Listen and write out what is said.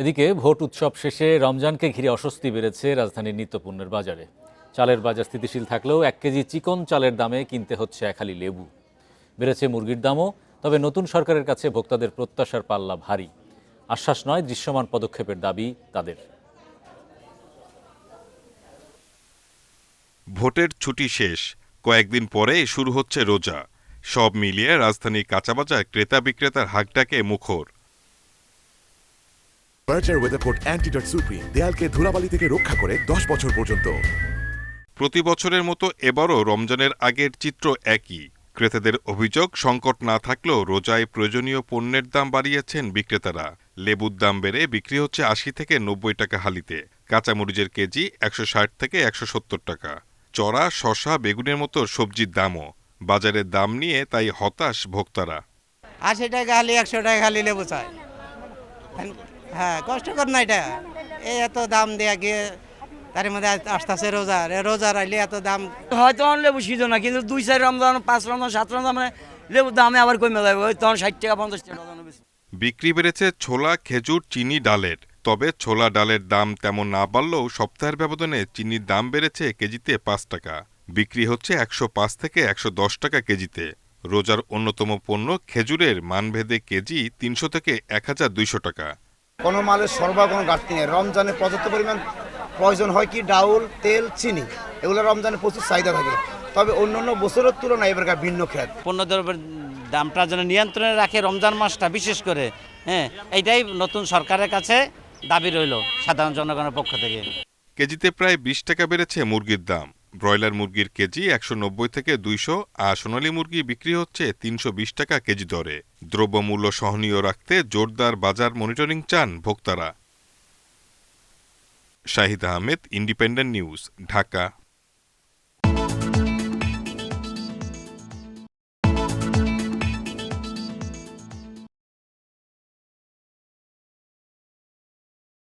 এদিকে ভোট উৎসব শেষে রমজানকে ঘিরে অস্বস্তি বেড়েছে রাজধানীর নিত্যপণ্যের বাজারে। চালের বাজার স্থিতিশীল থাকলেও 1 কেজি চিকন চালের দামে কিনতে হচ্ছে এক হালি লেবু। বেড়েছে মুরগির দামও। তবে নতুন সরকারের কাছে ভোক্তাদের প্রত্যাশার পাল্লা ভারী। আশ্বাস নয়, দৃশ্যমান পদক্ষেপের দাবি তাদের। ভোটের ছুটি শেষ, কয়েকদিন পরে শুরু হচ্ছে রোজা। সব মিলিয়ে রাজধানীর কাঁচাবাজার ক্রেতা বিক্রেতার হাঁকডাকে মুখর। বার্জার ওয়েদারকোট অ্যান্টিডট সুপ্রিম দেয়ালকে ধুলাবালি থেকে রক্ষা করে 10 বছর পর্যন্ত। প্রতি বছরের মতো এবারও রমজানের আগের চিত্র একই। ক্রেতাদের অভিযোগ, সংকট না থাকলেও রোজায় প্রয়োজনীয় পণ্যের দাম বাড়িয়েছেন বিক্রেতারা। লেবুর দাম বেড়ে বিক্রি হচ্ছে 80 থেকে 90 টাকা হালিতে। কাঁচামরিচের কেজি 160 থেকে 170 টাকা। চড়া, শসা, বেগুনের মতো সবজির দামও। বাজারের দাম নিয়ে তাই হতাশ ভোক্তারা। 80 টাকা হালি, 100 টাকা হালি লেবু চাই। হ্যাঁ, কষ্টকর না এটা। এই এত দাম দেয়া গিয়ে তার মধ্যে আসতেছে রোজা রাইলে এত দাম। হয়তো লেবু সিজন না, কিন্তু 2-4 রমজান, 5 রমজান, 7 রমজান মানে লেবুর দামে আবার কমে যাবে। ওই তখন 60 টাকা 50 টাকা বেশি। বিক্রি বেড়েছে ছোলা, খেজুর, চিনি, ডালের। তবে ছোলা, ডালের দাম তেমন না বাড়লেও সপ্তাহের ব্যবধানে চিনির দাম বেড়েছে কেজিতে 5 টাকা। বিক্রি হচ্ছে 105 থেকে 110 টাকা কেজিতে। রোজার অন্যতম পণ্য খেজুরের মানভেদে কেজি 300 থেকে 1200 টাকা। কোনো মালের সরবরাহ কোনো ঘাটতি নেই। রমজানে পর্যাপ্ত পরিমাণ প্রয়োজন হয় কি ডাউল, তেল, চিনি, এগুলো রমজানে প্রচুর চাহিদা থাকে। তবে অন্যান্য বছরের তুলনায় এবারকার ভিন্ন খ্যাত। পণ্যদ্রব্যের দামটা যেন নিয়ন্ত্রণে রাখে রমজান মাসটা বিশেষ করে, এইটাই নতুন সরকারের কাছে দাবি রইল সাধারণ জনগণের পক্ষ থেকে। কেজিতে প্রায় 20 টাকা বেড়েছে মুরগির দাম। ব্রয়লার মুরগির কেজি 190 থেকে 200, আর সোনালী মুরগি বিক্রি হচ্ছে 320 টাকা কেজি দরে। দ্রব্যমূল্য সহনীয় রাখতে জোরদার বাজার মনিটরিং চান ভোক্তারা। Shahid Ahmed, independent news, Dhaka.